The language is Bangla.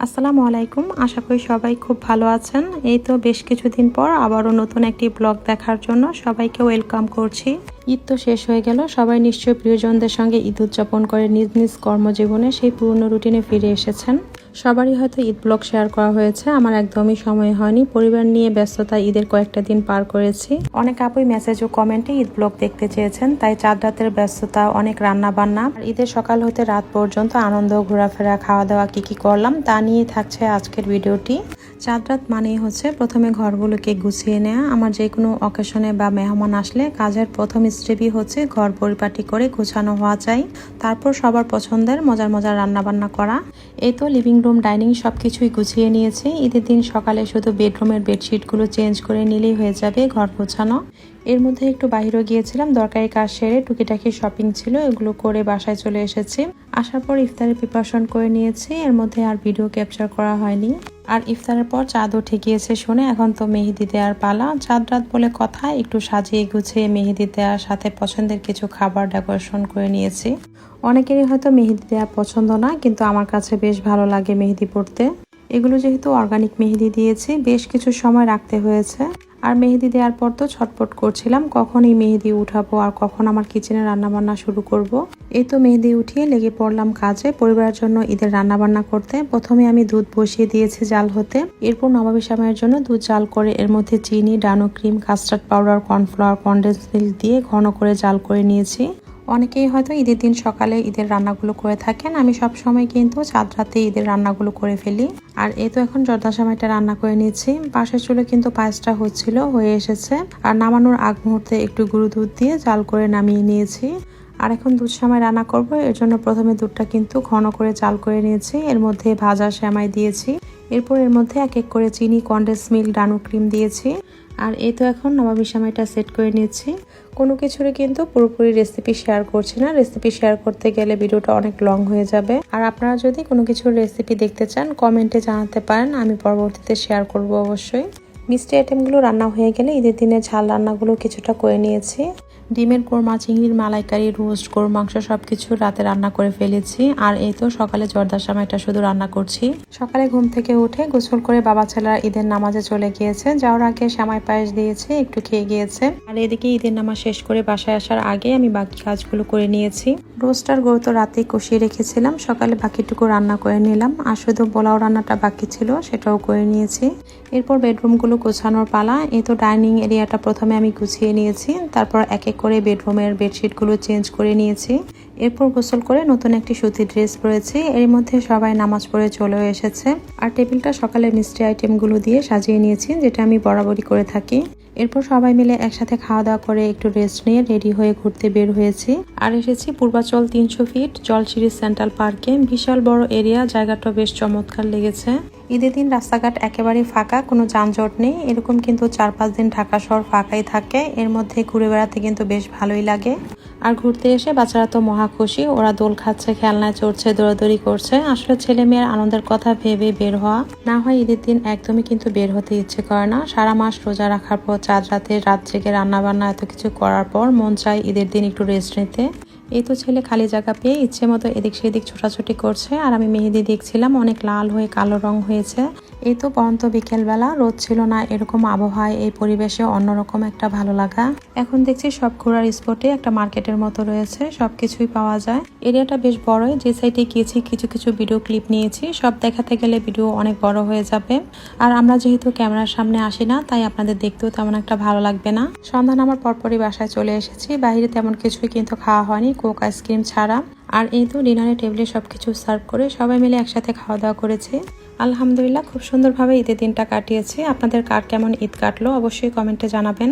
আসসালামু আলাইকুম। আশা করি সবাই খুব ভালো আছেন। এই তো বেশ কিছুদিন পর আবারও নতুন একটি ব্লগ দেখার জন্য সবাইকে ওয়েলকাম করছি। ঈদ তো শেষ হয়ে গেল। সবাই নিশ্চয়ই প্রিয়জনদের সঙ্গে ঈদ উদযাপন করে নিজ নিজ কর্মজীবনে সেই পুরনো রুটিনে ফিরে এসেছেন। সবারই হয়তো ঈদ ব্লগ শেয়ার করা হয়েছে, আমার একদমই সময় হয়নি। পরিবার নিয়ে ব্যস্ততা ঈদের কয়েকটা দিন পার করেছি। অনেক আপুই মেসেজ ও কমেন্টে ঈদ ব্লগ দেখতে চেয়েছেন, তাই চাঁদ রাতের ব্যস্ততা, অনেক রান্না বান্না, ঈদের সকাল হতে রাত পর্যন্ত আনন্দ, ঘোরাফেরা, খাওয়া দাওয়া কি করলাম তা নিয়ে থাকছে আজকের ভিডিওটি। চাঁদ রাত মানেই হচ্ছে প্রথমে ঘরগুলোকে গুছিয়ে নেওয়া। আমার যে কোনো অকেশনে বা মেহমান আসলে কাজের প্রথম স্টেপই হচ্ছে ঘর পরিপাটি করে গুছানো হওয়া চাই, তারপর সবার পছন্দের মজার মজার রান্নাবান্না করা। এই তো লিভিং রুম, ডাইনিং সবকিছুই গুছিয়ে নিয়েছি। ঈদের দিন সকালে শুধু বেডরুমের বেডশিটগুলো চেঞ্জ করে নিলেই হয়ে যাবে ঘর গোছানো। এর মধ্যে একটু বাইরেও গিয়েছিলাম, দরকারি কাজ সেরে টুকিটাকি শপিং ছিল, এগুলো করে বাসায় চলে এসেছি। আসার পর ইফতারের প্রিপারেশন করে নিয়েছি। এর মধ্যে আর ভিডিও ক্যাপচার করা হয়নি। আর ইফতারের পর চাঁদও ঠেকিয়েছে শুনে এখন তো মেহেদি দেওয়ার পালা। চাঁদ রাত বলে কথা, একটু সাজিয়ে গুছিয়ে মেহেদি দেওয়ার সাথে পছন্দের কিছু খাবার ডেকোরেশন করে নিয়েছি। অনেকেরই হয়তো মেহেদি দেওয়া পছন্দ না, কিন্তু আমার কাছে বেশ ভালো লাগে মেহেদি পড়তে। এগুলো যেহেতু অর্গানিক মেহেদি দিয়েছি, বেশ কিছু সময় রাখতে হয়েছে। আর মেহেদি দেওয়ার পর তো ছটফট করছিলাম কখন এই মেহেদি উঠাবো আর কখন আমার কিচেনে রান্নাবান্না শুরু করব। এই তো মেহেদি উঠিয়ে লেগে পড়লাম কাজে, পরিবারের জন্য ঈদের রান্নাবান্না করতে। প্রথমে আমি দুধ বসিয়ে দিয়েছি জাল হতে। এরপর নবাবী সময়ের জন্য দুধ জাল করে এর মধ্যে চিনি, Dano cream, custard powder, cornflour, condense milk দিয়ে ঘন করে জাল করে নিয়েছি। অনেকেই হয়তো ঈদের দিন সকালে ঈদের রান্নাগুলো করে থাকেন, আমি সব সময় কিন্তু চাঁদ রাতে ঈদের রান্নাগুলো করে ফেলি। আর এই তো এখন জর্দা সেমাইটা রান্না করে নিয়েছি। পাশের চুলে কিন্তু পায়েসটা হয়ে এসেছে। আর নামানোর আগ মুহূর্তে একটু গুঁড়ো দুধ দিয়ে জাল করে নামিয়ে নিয়েছি। আর এখন দুধ সেমাই রান্না করব, এর জন্য প্রথমে দুধটা কিন্তু ঘন করে জাল করে নিয়েছি। এর মধ্যে ভাজা সেমাই দিয়েছি। এরপর এর মধ্যে এক এক করে চিনি, কনডেন্স মিল্ক, ডানো ক্রিম দিয়েছি। আর এই তো এখন নবাবী সেমাইটা সেট করে নিয়েছি। কোনো কিছুরই কিন্তু পুরোপুরি রেসিপি শেয়ার করছি না, রেসিপি শেয়ার করতে গেলে ভিডিওটা অনেক লং হয়ে যাবে। আর আপনারা যদি কোনো কিছুর রেসিপি দেখতে চান কমেন্টে জানাতে পারেন, আমি পরবর্তীতে শেয়ার করব অবশ্যই। মিষ্টি আইটেমগুলো রান্না হয়ে গেলে ঈদের দিনে ঝাল রান্নাগুলো কিছুটা করে নিয়েছি। ডিমের কোরমা, চিংড়ির মালাইকারি, রোস্ট, গরুর মাংস সবকিছু রাতে রান্না করে ফেলেছি। আর এই তো সকালে জর্দা সেমাইটা শুধু রান্না করছি। সকালে ঘুম থেকে উঠে গোসল করে বাবা ছেলেরা ঈদের নামাজে চলে গিয়েছে। যাওয়ার আগে সেমাই পায়েস দিয়েছে, একটু খেয়ে গিয়েছে। আর এদিকে ঈদের নামাজ শেষ করে বাসায় আসার আগে আমি বাকি কাজগুলো করে নিয়েছি। রোস্ট আর গরু তো রাতেই কষিয়ে রেখেছিলাম, সকালে বাকিটুকু রান্না করে নিলাম। আর শুধু পোলাও রান্নাটা বাকি ছিল, সেটাও করে নিয়েছি। এরপর বেডরুমগুলো গোছানোর পালা। এই তো ডাইনিং এরিয়াটা প্রথমে আমি গুছিয়ে নিয়েছি, তারপর এক এক করে বেডরুমের বেডশিটগুলো চেঞ্জ করে নিয়েছি। এরপর গোসল করে নতুন একটি সুতির ড্রেস পরেছি। এর মধ্যে সবাই নামাজ পড়ে চলেও এসেছে। আর টেবিলটা সকালে মিষ্টি আইটেমগুলো দিয়ে সাজিয়ে নিয়েছি, যেটা আমি বরাবরই করে থাকি। এরপর সবাই মিলে একসাথে খাওয়া দাওয়া করে একটু রেস্ট নিয়ে রেডি হয়ে ঘুরতে বের হয়েছি। আর এসেছি পূর্বাচল 300 ফিট জলসিঁড়ি সেন্ট্রাল পার্কে। বিশাল বড় এরিয়া, জায়গাটা বেশ চমৎকার লেগেছে। ঈদের দিন রাস্তাঘাট একেবারেই ফাঁকা, কোনো যানজট নেই। এরকম কিন্তু 4-5 দিন ঢাকা শহর ফাঁকাই থাকে। এর মধ্যে ঘুরে বেড়াতে কিন্তু বেশ ভালোই লাগে। আর ঘুরতে এসে বাচ্চারা তো মহা খুশি, ওরা দোল খাচ্ছে, খেলনায় চড়ছে, দৌড়াদৌড়ি করছে। আসলে ছেলে মেয়ের আনন্দের কথা ভেবে বের হওয়া না হয় ঈদের দিন একদমই কিন্তু বের হতে ইচ্ছে করে না। সারা মাস রোজা রাখার পর চাঁদ রাতে রাত জেগে রান্নাবান্না এত কিছু করার পর মন চায় ঈদের দিন একটু রেস্ট নিতে। এই তো ছেলে খালি জায়গা পেয়ে ইচ্ছে মতো এদিক সেদিক ছোটাছুটি করছে। আর আমি মেহেদি দেখছিলাম, অনেক লাল হয়ে কালো রং হয়েছে। এই তো পরন্ত বিকেলবেলা, রোদ ছিল না, এরকম আবহাওয়ায় এই পরিবেশে অন্যরকম একটা ভালো লাগা। এখন দেখছি সব ঘোরার স্পটে একটা মার্কেটের মতো রয়েছে, সবকিছুই পাওয়া যায়। এরিয়াটা বেশ বড়ই, যে সাইডে গিয়েছি কিছু কিছু ভিডিও ক্লিপ নিয়েছি। সব দেখাতে গেলে ভিডিও অনেক বড় হয়ে যাবে। আর আমরা যেহেতু ক্যামেরার সামনে আসি না, তাই আপনাদের দেখতেও তেমন একটা ভালো লাগবে না। সন্ধ্যা নামার পরপরই বাসায় চলে এসেছি। বাইরে তেমন কিছুই কিন্তু খাওয়া হয়নি, কোক আইসক্রিম ছাড়া। আর এই তো ডিনারের টেবিলে সবকিছু সার্ভ করে সবাই মিলে একসাথে খাওয়া দাওয়া করেছি। আলহামদুলিল্লাহ, খুব সুন্দরভাবে ঈদের দিনটা কাটিয়েছি। আপনাদের কার কেমন ঈদ কাটলো অবশ্যই কমেন্টে জানাবেন।